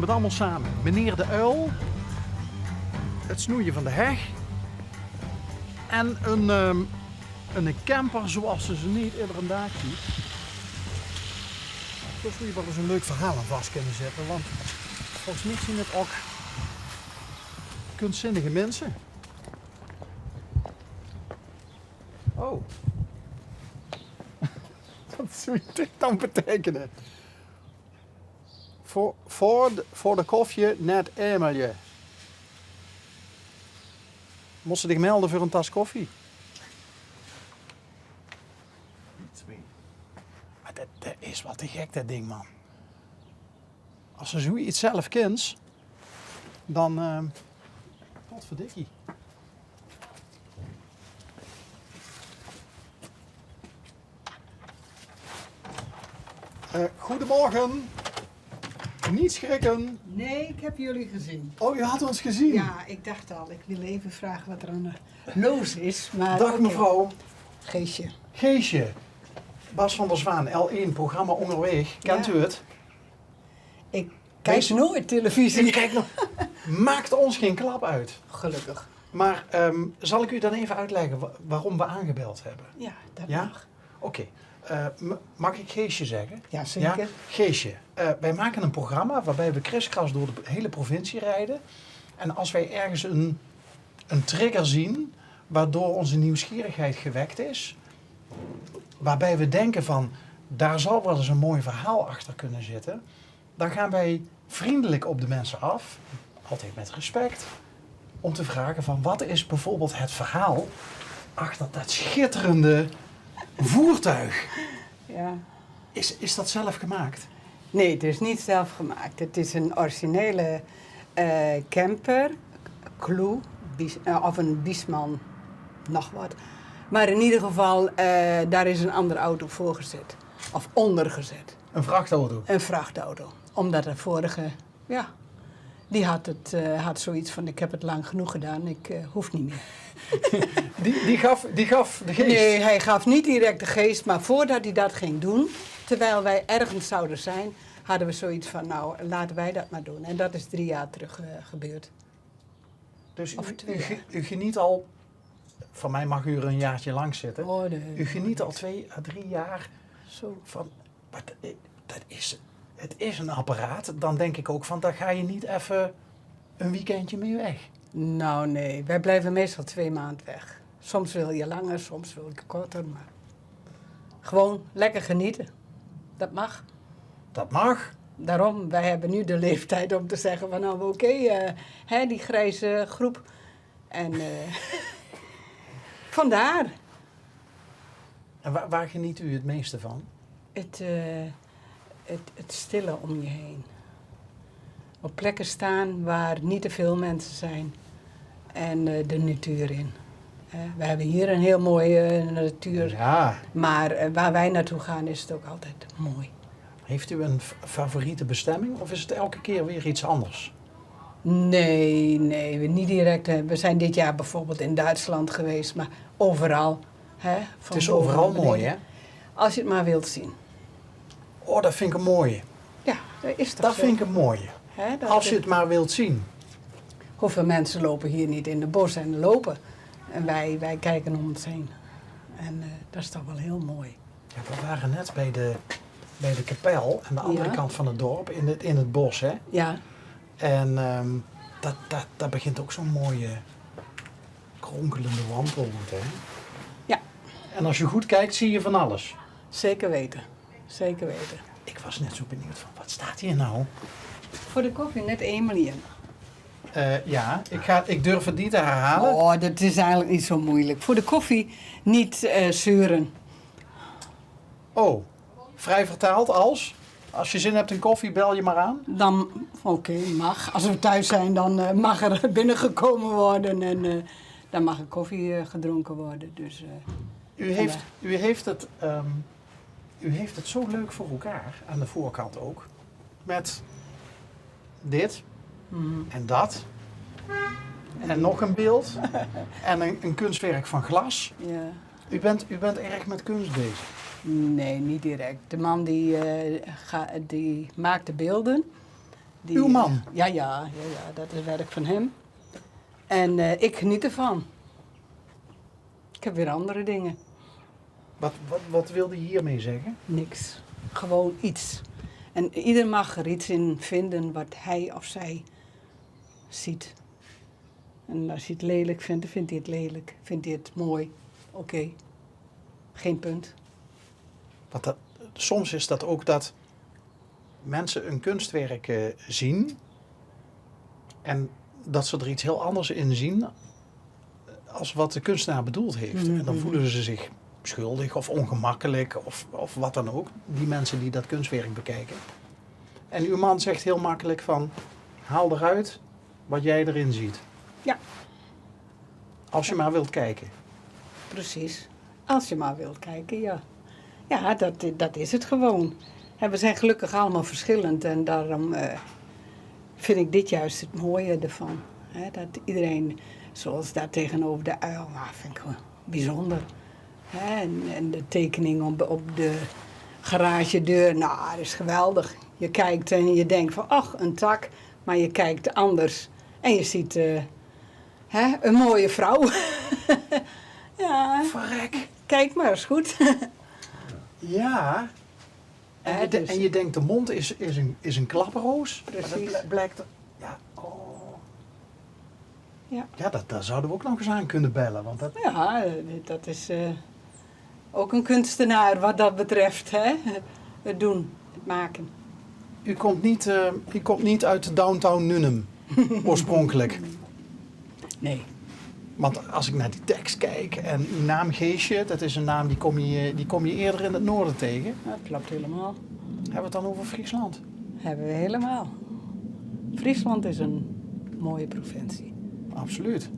met allemaal samen. Meneer de Uil, het snoeien van de heg en een camper zoals ze niet iedere dag ziet. Zo zou je wel eens een leuk verhaal aan vast kunnen zetten, want volgens mij zien het ook kunstzinnige mensen. Oh. Wat zou je dit dan betekenen? Voor de koffie net Emelje. Moest ze zich melden voor een tas koffie? Maar dat is wat te gek, dat ding, man. Als ze zoiets zelf kent, dan... Potverdikkie. Goedemorgen. Niet schrikken. Nee, ik heb jullie gezien. Oh, je had ons gezien? Ja, ik dacht al, ik wil even vragen wat er aan de loos is. Maar Dag mevrouw. Geesje. Geesje. Bas van der Zwaan, L1, programma Onderweg. Kent Ja. u het? Ik kijk nooit televisie. Kijk nog. Maakt ons geen klap uit. Gelukkig. Maar zal ik u dan even uitleggen waarom we aangebeld hebben? Ja, dat Ja? mag. Oké. Mag ik Geesje zeggen? Ja, zeker. Ja? Geesje, wij maken een programma waarbij we kriskras door de hele provincie rijden. En als wij ergens een trigger zien waardoor onze nieuwsgierigheid gewekt is, waarbij we denken van daar zal wel eens een mooi verhaal achter kunnen zitten, dan gaan wij vriendelijk op de mensen af, altijd met respect, om te vragen van wat is bijvoorbeeld het verhaal achter dat schitterende voertuig. Ja. Is dat zelf gemaakt? Nee, het is niet zelf gemaakt. Het is een originele camper, Clue, of een Biesman, nog wat. Maar in ieder geval, daar is een andere auto voor gezet. Of onder gezet. Een vrachtauto? Een vrachtauto. Omdat de vorige, ja, die had zoiets van, ik heb het lang genoeg gedaan, ik hoef niet meer. Die gaf de geest? Nee, hij gaf niet direct de geest, maar voordat hij dat ging doen, terwijl wij ergens zouden zijn, hadden we zoiets van, nou, laten wij dat maar doen. En dat is 3 jaar terug gebeurd. Dus Of 2 jaar. u geniet al, van mij mag u er een jaartje lang zitten, Oh, nee. u geniet al 2 à 3 jaar Zo. van, maar het is een apparaat, dan denk ik ook van, daar ga je niet even een weekendje mee weg. Nou nee, wij blijven meestal 2 maanden weg. Soms wil je langer, soms wil ik korter, maar gewoon lekker genieten. Dat mag. Dat mag. Daarom, wij hebben nu de leeftijd om te zeggen van nou oké, die grijze groep. En vandaar. En waar geniet u het meeste van? Het stille om je heen. Op plekken staan waar niet te veel mensen zijn. En de natuur in. We hebben hier een heel mooie natuur. Ja. Maar waar wij naartoe gaan is het ook altijd mooi. Heeft u een favoriete bestemming of is het elke keer weer iets anders? Nee, niet direct. We zijn dit jaar bijvoorbeeld in Duitsland geweest, maar overal. Het is overal mooi, hè? Als je het maar wilt zien. Oh, dat vind ik een mooie. Ja, dat is toch Dat zo. vind ik een mooie. Als je het maar wilt zien. Hoeveel mensen lopen hier niet in de bos en lopen. En wij kijken om ons heen. En dat is toch wel heel mooi. Ja, we waren net bij de kapel aan de andere Ja. kant van het dorp, in het bos, hè? Ja, En dat begint ook zo'n mooie kronkelende wandelroute, hè? ja, En als je goed kijkt, zie je van alles. zeker weten. Zeker weten. Ik was net zo benieuwd van, wat staat hier nou? Voor de koffie net Emily. Ja, ik durf het niet te herhalen. Oh, dat is eigenlijk niet zo moeilijk. Voor de koffie niet zeuren. Oh, vrij vertaald als je zin hebt in koffie, bel je maar aan. Dan, oké, mag. Als we thuis zijn, dan mag er binnengekomen worden en dan mag er koffie gedronken worden. Dus, U heeft het zo leuk voor elkaar, aan de voorkant ook. Met dit en dat. En nog een beeld. En een kunstwerk van glas. ja. U bent erg met kunst bezig. Nee, niet direct. De man die maakt de beelden Uw man? Ja, dat is werk van hem. En ik geniet ervan. Ik heb weer andere dingen. Wat wilde je hiermee zeggen? Niks. Gewoon iets. En ieder mag er iets in vinden wat hij of zij ziet. En als hij het lelijk vindt, dan vindt hij het lelijk. Vindt hij het mooi? Oké. Geen punt. Soms is dat ook dat mensen een kunstwerk zien en dat ze er iets heel anders in zien als wat de kunstenaar bedoeld heeft. En dan voelen ze zich schuldig of ongemakkelijk of wat dan ook. Die mensen die dat kunstwerk bekijken. En uw man zegt heel makkelijk van, haal eruit wat jij erin ziet. Ja. Als je maar wilt kijken. Precies. Als je maar wilt kijken, ja. Ja, dat is het gewoon. En we zijn gelukkig allemaal verschillend en daarom vind ik dit juist het mooie ervan. Hè, dat iedereen, zoals daar tegenover de uil, vind ik gewoon bijzonder. Hè, en de tekening op de garagedeur, dat is geweldig. Je kijkt en je denkt van, ach, een tak, maar je kijkt anders. En je ziet een mooie vrouw. Ja. Verrek. Kijk maar eens goed. Ja. En je denkt, de mond is een klaproos. Precies. Dat blijkt. Ja, Ja. Ja, daar zouden we ook nog eens aan kunnen bellen. Want dat... Ja, dat is ook een kunstenaar wat dat betreft. Hè? Het doen, het maken. U komt niet uit downtown Nunhem, oorspronkelijk. Nee. Want als ik naar die tekst kijk en uw naam Geesje, dat is een naam die kom je eerder in het noorden tegen. Dat klopt helemaal. Hebben we het dan over Friesland? Hebben we helemaal. Friesland is een mooie provincie. Absoluut.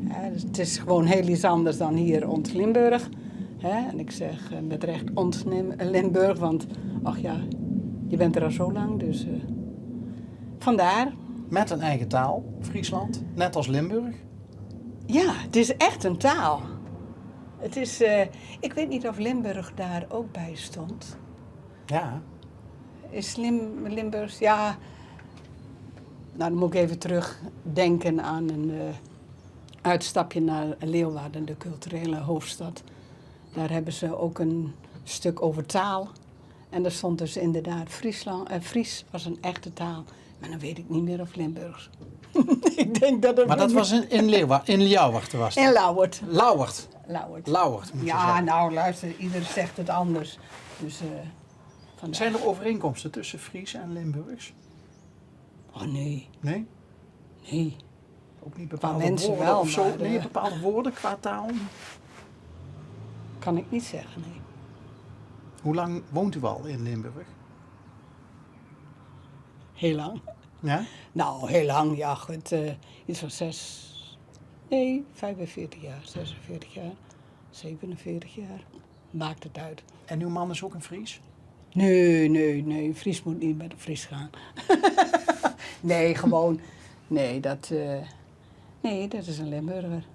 Ja, dus het is gewoon heel iets anders dan hier ons Limburg. Hè? En ik zeg met recht ons Limburg, want ach ja, je bent er al zo lang, dus vandaar. Met een eigen taal, Friesland, net als Limburg. Ja, het is echt een taal. Het is, ik weet niet of Limburg daar ook bij stond. Ja. Is Limburgs, ja. Nou, dan moet ik even terugdenken aan een uitstapje naar Leeuwarden, de culturele hoofdstad. Daar hebben ze ook een stuk over taal. En daar stond dus inderdaad Fries was een echte taal. Maar dan weet ik niet meer of Limburgs. Ik denk dat het Maar dat was in Ljouwert was het. in Lauwert. Lauwert. Lauwert. Moet je Ja, zeggen. nou luister, ieder zegt het anders. Dus vandaar. Zijn er overeenkomsten tussen Fries en Limburgs? Oh nee, Nee? nee. Ook niet bepaalde mensen woorden wel, of zo? maar, Nee, bepaalde woorden qua taal. Kan ik niet zeggen, nee. Hoe lang woont u al in Limburg? Heel lang. Ja? Nou, heel lang, ja goed. Iets van 45 jaar, 46 jaar, 47 jaar. Maakt het uit. En uw man is ook een Fries? Nee. Fries moet niet met de Fries gaan. Nee, gewoon. Nee, dat is een Limburger.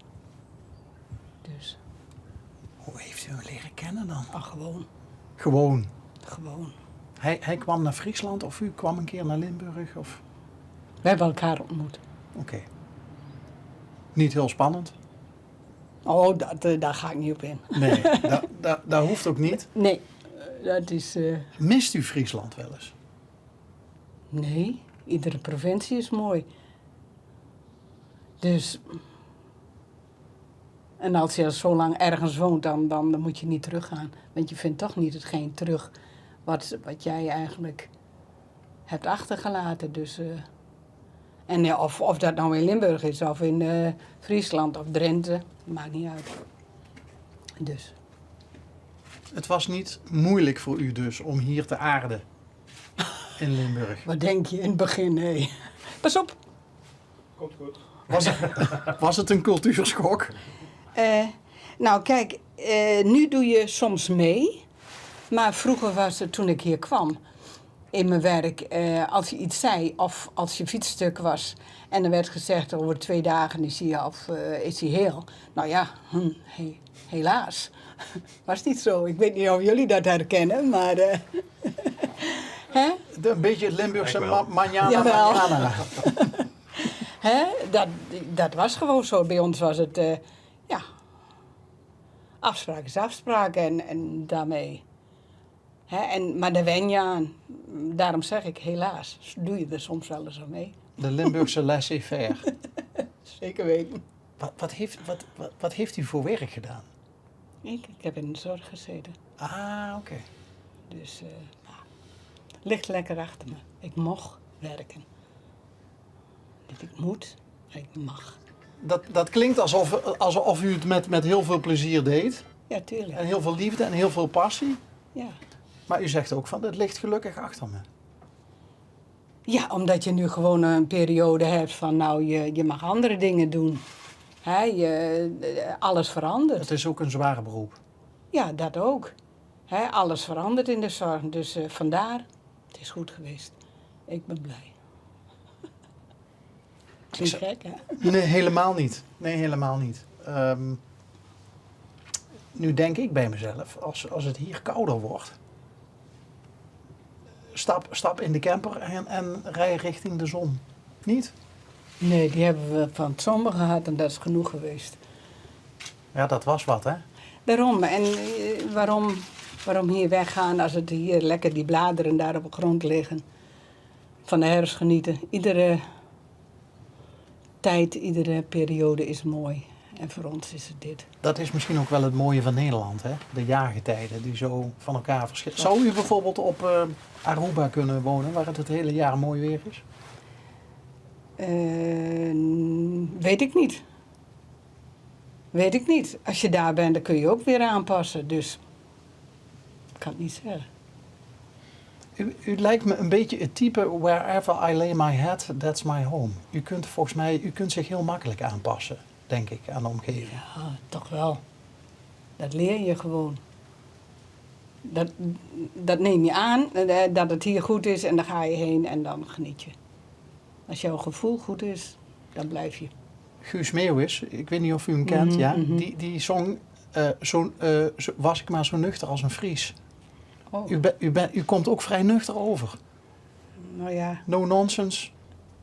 Dus, Hoe heeft u hem leren kennen dan? ach, gewoon. Gewoon. Gewoon. Hij kwam naar Friesland of u kwam een keer naar Limburg? Of... We hebben elkaar ontmoet. Oké. Niet heel spannend? Oh, daar ga ik niet op in. Nee, dat hoeft ook niet. Nee, dat is... Mist u Friesland wel eens? Nee, iedere provincie is mooi. Dus... En als je zo lang ergens woont, dan moet je niet teruggaan. Want je vindt toch niet hetgeen terug wat jij eigenlijk hebt achtergelaten. Dus, en ja, of dat nou in Limburg is, of in Friesland of Drenthe, maakt niet uit. Dus. Het was niet moeilijk voor u dus om hier te aarden in Limburg. Wat denk je in het begin? Nee. Pas op. Komt goed. Was het een cultuurschok? Nou kijk, nu doe je soms mee. Maar vroeger was het, toen ik hier kwam, in mijn werk, als je iets zei of als je fietsstuk was en er werd gezegd over 2 dagen is hij heel. Nou ja, helaas. Was niet zo. Ik weet niet of jullie dat herkennen, maar Hè? Een beetje het Limburgse Ik wel. manjana. Jawel. manjana. Hè? Dat was gewoon zo. Bij ons was het, ja, afspraak is afspraak en daarmee. Hè? Maar daar wen je aan. Daarom zeg ik, helaas, doe je er soms wel eens aan mee. De Limburgse laissez-faire. Zeker weten. Wat heeft u voor werk gedaan? Ik heb in de zorg gezeten. Ah, oké. Dus nou, ligt lekker achter me. Ik mocht werken. Niet ik moet, maar ik mag. Dat klinkt alsof u het met heel veel plezier deed. Ja, tuurlijk. En heel veel liefde en heel veel passie. Ja. Maar u zegt ook van, het ligt gelukkig achter me. Ja, omdat je nu gewoon een periode hebt van, nou, je mag andere dingen doen. Hè, alles verandert. Het is ook een zware beroep. Ja, dat ook. Hè, alles verandert in de zorg. Dus vandaar, het is goed geweest. Ik ben blij. Klinkt gek, hè? Nee, helemaal niet. Nee, helemaal niet. Nu denk ik bij mezelf, als het hier kouder wordt, stap in de camper en rij richting de zon. Niet? Nee, die hebben we van het zomer gehad en dat is genoeg geweest. Ja, dat was wat, hè? Daarom. En waarom hier weggaan als het hier lekker die bladeren daar op de grond liggen. Van de herfst genieten. Iedere tijd, iedere periode is mooi. En voor ons is het dit. Dat is misschien ook wel het mooie van Nederland, hè? De jaargetijden die zo van elkaar verschillen. Zou u bijvoorbeeld op Aruba kunnen wonen, waar het hele jaar mooi weer is? Weet ik niet. Weet ik niet. Als je daar bent, dan kun je ook weer aanpassen. Dus ik kan het niet zeggen. U lijkt me een beetje het type wherever I lay my head, that's my home. U kunt volgens mij, u kunt zich heel makkelijk aanpassen, denk ik, aan de omgeving. Ja, toch wel. Dat leer je gewoon. Dat neem je aan, dat het hier goed is en dan ga je heen en dan geniet je. Als jouw gevoel goed is, dan blijf je. Guus Meeuwis, ik weet niet of u hem kent, Mhm, ja? mhm. Die zong Was ik maar zo nuchter als een Fries. Oh, U komt ook vrij nuchter over. nou ja, No nonsense.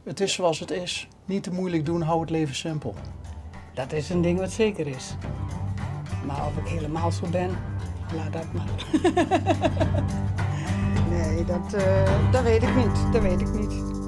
Het is zoals het is. Niet te moeilijk doen, hou het leven simpel. dat is een ding wat zeker is. Maar of ik helemaal zo ben, laat dat maar. Nee, dat weet ik niet. Dat weet ik niet.